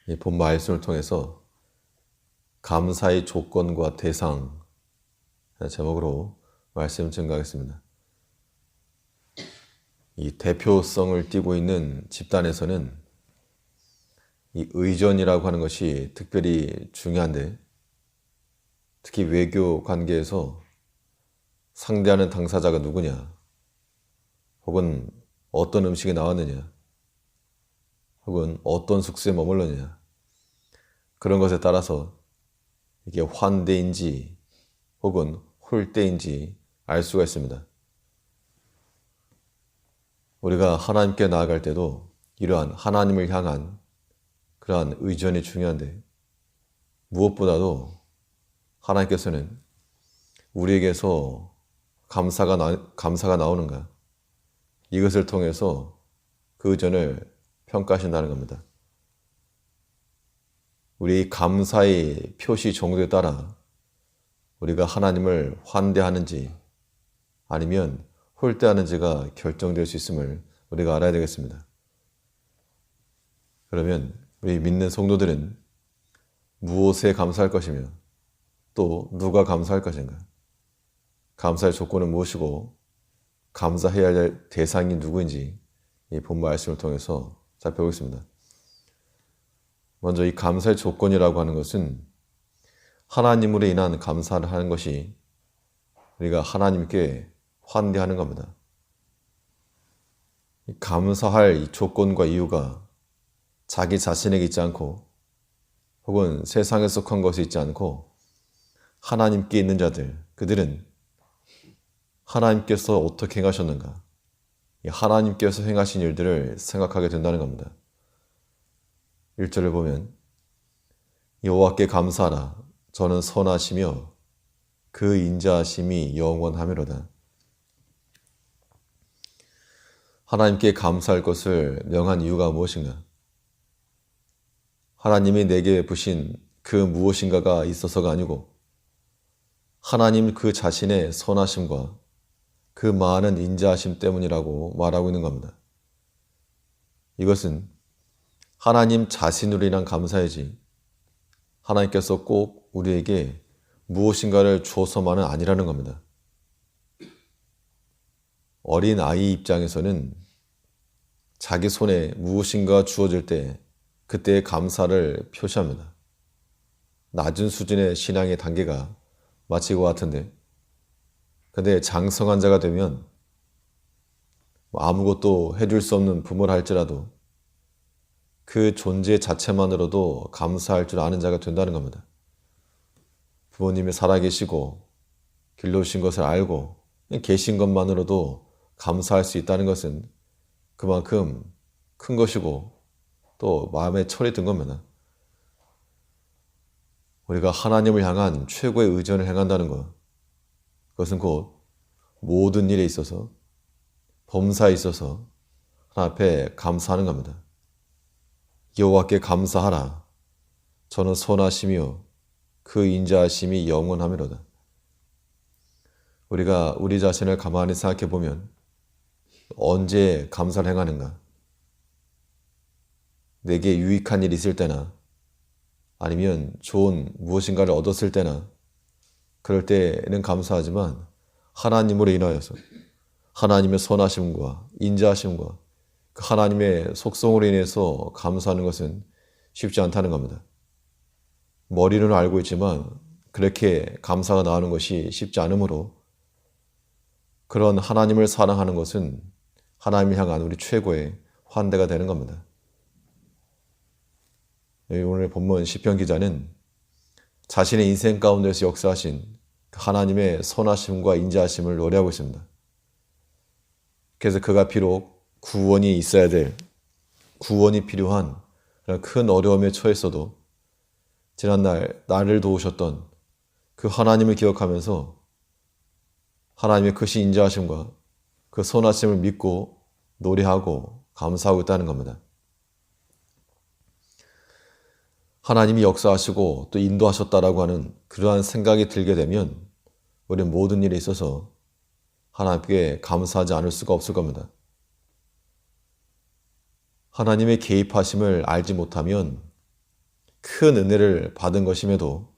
이 본 말씀을 통해서 감사의 조건과 대상 제목으로 말씀 증거하겠습니다. 이 대표성을 띠고 있는 집단에서는 이 의전이라고 하는 것이 특별히 중요한데, 특히 외교 관계에서 상대하는 당사자가 누구냐, 혹은 어떤 음식이 나왔느냐, 혹은 어떤 숙소에 머물렀느냐, 그런 것에 따라서 이게 환대인지 혹은 홀대인지 알 수가 있습니다. 우리가 하나님께 나아갈 때도 이러한 하나님을 향한 그러한 의전이 중요한데, 무엇보다도 하나님께서는 우리에게서 감사가 나오는가, 이것을 통해서 그 의전을 평가하신다는 겁니다. 우리 감사의 표시 정도에 따라 우리가 하나님을 환대하는지 아니면 홀대하는지가 결정될 수 있음을 우리가 알아야 되겠습니다. 그러면 우리 믿는 성도들은 무엇에 감사할 것이며 또 누가 감사할 것인가? 감사의 조건은 무엇이고 감사해야 할 대상이 누구인지 이 본 말씀을 통해서 살펴보겠습니다. 먼저 이 감사의 조건이라고 하는 것은 하나님으로 인한 감사를 하는 것이 우리가 하나님께 환대하는 겁니다. 감사할 이 조건과 이유가 자기 자신에게 있지 않고 혹은 세상에 속한 것이 있지 않고 하나님께 있는 자들, 그들은 하나님께서 어떻게 행하셨는가, 하나님께서 행하신 일들을 생각하게 된다는 겁니다. 1절을 보면 여호와께 감사하라, 저는 선하시며 그 인자하심이 영원하미로다. 하나님께 감사할 것을 명한 이유가 무엇인가? 하나님이 내게 부신 그 무엇인가가 있어서가 아니고 하나님 그 자신의 선하심과 그 많은 인자하심 때문이라고 말하고 있는 겁니다. 이것은 하나님 자신으로 인한 감사이지 하나님께서 꼭 우리에게 무엇인가를 주어서만은 아니라는 겁니다. 어린 아이 입장에서는 자기 손에 무엇인가 주어질 때 그때의 감사를 표시합니다. 낮은 수준의 신앙의 단계가 마치 그와 같은데, 근데 장성한 자가 되면 아무것도 해줄 수 없는 부모라 할지라도 그 존재 자체만으로도 감사할 줄 아는 자가 된다는 겁니다. 부모님이 살아계시고 길러주신 것을 알고 계신 것만으로도 감사할 수 있다는 것은 그만큼 큰 것이고 또 마음에 철이 든 겁니다. 우리가 하나님을 향한 최고의 의전을 행한다는 것, 그것은 곧 모든 일에 있어서, 범사에 있어서 하나님 앞에 감사하는 겁니다. 여호와께 감사하라, 저는 선하시며 그 인자하심이 영원하미로다. 우리가 우리 자신을 가만히 생각해 보면 언제 감사를 행하는가? 내게 유익한 일이 있을 때나 아니면 좋은 무엇인가를 얻었을 때나 그럴 때는 감사하지만 하나님으로 인하여서 하나님의 선하심과 인자하심과 그 하나님의 속성으로 인해서 감사하는 것은 쉽지 않다는 겁니다. 머리로는 알고 있지만 그렇게 감사가 나오는 것이 쉽지 않으므로 그런 하나님을 사랑하는 것은 하나님을 향한 우리 최고의 환대가 되는 겁니다. 오늘 본문 시편 기자는 자신의 인생 가운데서 역사하신 하나님의 선하심과 인자하심을 노래하고 있습니다. 그래서 그가 비록 구원이 있어야 될, 구원이 필요한 그런 큰 어려움에 처했어도 지난날 나를 도우셨던 그 하나님을 기억하면서 하나님의 크신 인자하심과 그 선하심을 믿고 노래하고 감사하고 있다는 겁니다. 하나님이 역사하시고 또 인도하셨다라고 하는 그러한 생각이 들게 되면 우리는 모든 일에 있어서 하나님께 감사하지 않을 수가 없을 겁니다. 하나님의 개입하심을 알지 못하면 큰 은혜를 받은 것임에도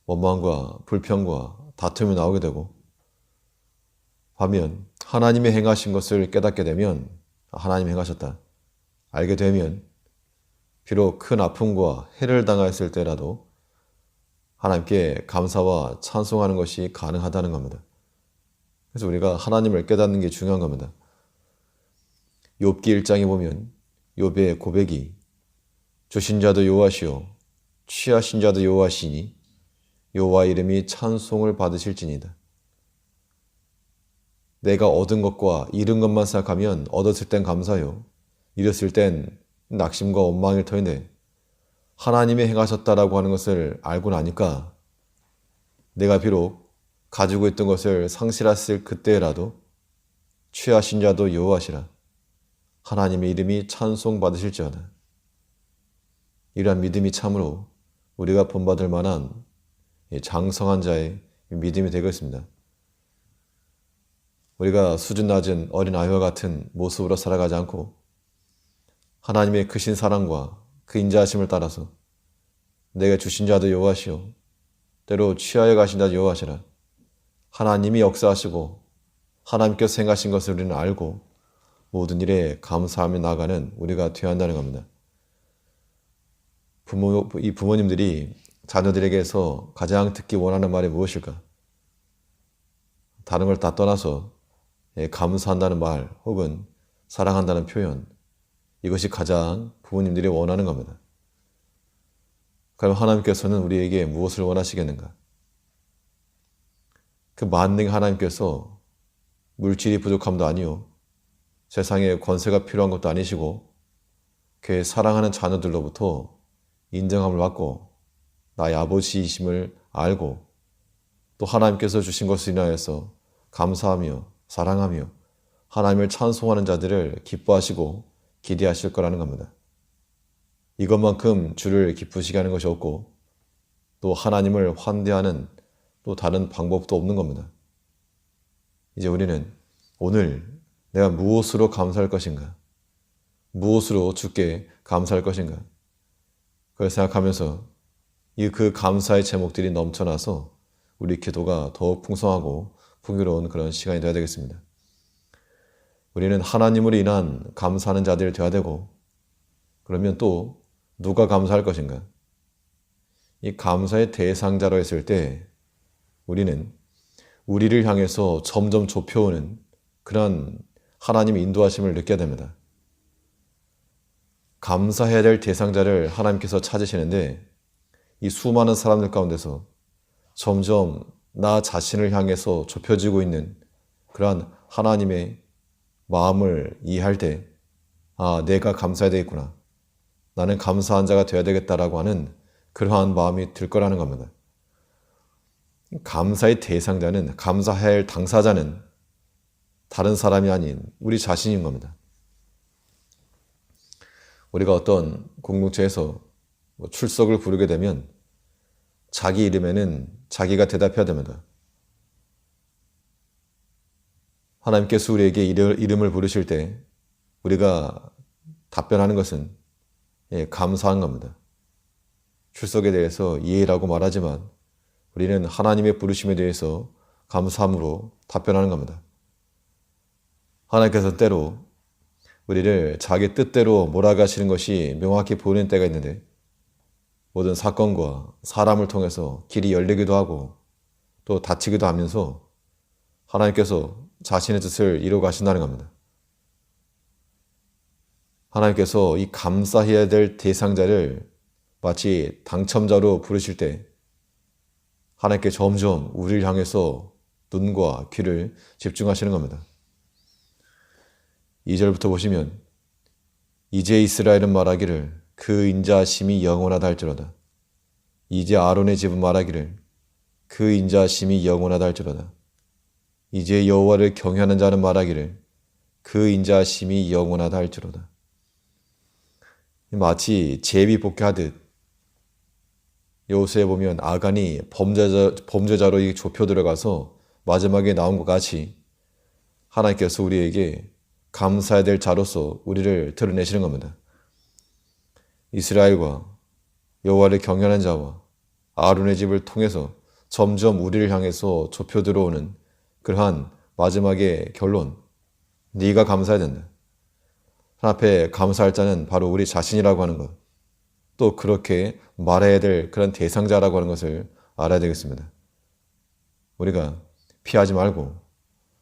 원망과 불평과 다툼이 나오게 되고, 반면 하나님이 행하신 것을 깨닫게 되면 하나님이 행하셨다 알게 되면 비록 큰 아픔과 해를 당하였을 때라도 하나님께 감사와 찬송하는 것이 가능하다는 겁니다. 그래서 우리가 하나님을 깨닫는 게 중요한 겁니다. 욥기 1장에 보면 욥의 고백이 주신 자도 여호와시요 취하신 자도 여호와시니 여호와 이름이 찬송을 받으실지니이다. 내가 얻은 것과 잃은 것만 생각하면 얻었을 땐 감사요, 잃었을 땐 낙심과 원망일 터인데 하나님이 행하셨다라고 하는 것을 알고 나니까 내가 비록 가지고 있던 것을 상실했을 그때라도 취하신 자도 여호와시라 하나님의 이름이 찬송받으실지어다. 이러한 믿음이 참으로 우리가 본받을 만한 장성한 자의 믿음이 되겠습니다. 우리가 수준 낮은 어린아이와 같은 모습으로 살아가지 않고 하나님의 크신 사랑과 그 인자하심을 따라서 내가 주신 자도 여호와시요 때로 취하여 가신 자도 여호와시라 하나님이 역사하시고 하나님께서 행하신 것을 우리는 알고 모든 일에 감사하며 나아가는 우리가 되어야 한다는 겁니다. 이 부모님들이 자녀들에게서 가장 듣기 원하는 말이 무엇일까? 다른 걸 다 떠나서 감사한다는 말 혹은 사랑한다는 표현, 이것이 가장 부모님들이 원하는 겁니다. 그럼 하나님께서는 우리에게 무엇을 원하시겠는가? 그 만능 하나님께서 물질이 부족함도 아니요 세상에 권세가 필요한 것도 아니시고 그 사랑하는 자녀들로부터 인정함을 받고 나의 아버지이심을 알고 또 하나님께서 주신 것을 인하여서 감사하며 사랑하며 하나님을 찬송하는 자들을 기뻐하시고 기대하실 거라는 겁니다. 이것만큼 주를 기쁘시게 하는 것이 없고 또 하나님을 환대하는 또 다른 방법도 없는 겁니다. 이제 우리는 오늘 내가 무엇으로 감사할 것인가? 무엇으로 주께 감사할 것인가? 그걸 생각하면서 그 감사의 제목들이 넘쳐나서 우리 기도가 더욱 풍성하고 풍요로운 그런 시간이 되어야 되겠습니다. 우리는 하나님으로 인한 감사하는 자들이 되어야 되고 그러면 또 누가 감사할 것인가? 이 감사의 대상자로 했을 때 우리는 우리를 향해서 점점 좁혀오는 그런 하나님의 인도하심을 느껴야 됩니다. 감사해야 될 대상자를 하나님께서 찾으시는데 이 수많은 사람들 가운데서 점점 나 자신을 향해서 좁혀지고 있는 그러한 하나님의 마음을 이해할 때 내가 감사해야 되겠구나. 나는 감사한 자가 되어야 되겠다라고 하는 그러한 마음이 들 거라는 겁니다. 감사의 대상자는, 감사해야 할 당사자는 다른 사람이 아닌 우리 자신인 겁니다. 우리가 어떤 공동체에서 출석을 부르게 되면 자기 이름에는 자기가 대답해야 됩니다. 하나님께서 우리에게 이름을 부르실 때 우리가 답변하는 것은 감사한 겁니다. 출석에 대해서 예라고 말하지만 우리는 하나님의 부르심에 대해서 감사함으로 답변하는 겁니다. 하나님께서 때로 우리를 자기 뜻대로 몰아가시는 것이 명확히 보이는 때가 있는데 모든 사건과 사람을 통해서 길이 열리기도 하고 또 닫히기도 하면서 하나님께서 자신의 뜻을 이루어 가신다는 겁니다. 하나님께서 이 감사해야 될 대상자를 마치 당첨자로 부르실 때 하나님께 점점 우리를 향해서 눈과 귀를 집중하시는 겁니다. 2절부터 보시면 이제 이스라엘은 말하기를 그 인자하심이 영원하다 할지로다. 이제 아론의 집은 말하기를 그 인자하심이 영원하다 할지로다. 이제 여호와를 경외하는 자는 말하기를 그 인자하심이 영원하다 할지로다. 마치 제비복귀하듯 여호수아에 보면 아간이 범죄자로 좁혀 들어가서 마지막에 나온 것 같이 하나님께서 우리에게 감사해야 될 자로서 우리를 드러내시는 겁니다. 이스라엘과 여호와를 경외하는 자와 아론의 집을 통해서 점점 우리를 향해서 좁혀 들어오는 그러한 마지막의 결론, 네가 감사해야 된다. 하나님 앞에 감사할 자는 바로 우리 자신이라고 하는 것, 또 그렇게 말해야 될 그런 대상자라고 하는 것을 알아야 되겠습니다. 우리가 피하지 말고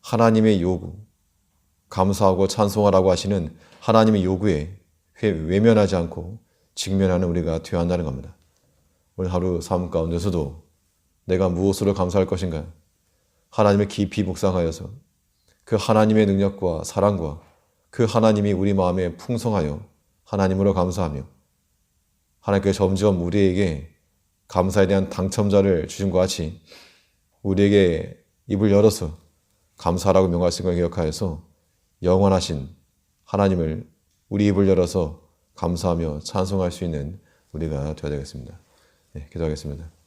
하나님의 요구, 감사하고 찬송하라고 하시는 하나님의 요구에 외면하지 않고 직면하는 우리가 되어야 한다는 겁니다. 오늘 하루 삶 가운데서도 내가 무엇으로 감사할 것인가? 하나님을 깊이 묵상하여서 그 하나님의 능력과 사랑과 그 하나님이 우리 마음에 풍성하여 하나님으로 감사하며 하나님께 점점 우리에게 감사에 대한 당첨자를 주신 것 같이 우리에게 입을 열어서 감사라고 명하신 걸 기억하여서 영원하신 하나님을 우리 입을 열어서 감사하며 찬송할 수 있는 우리가 되어야 되겠습니다. 네, 기도하겠습니다.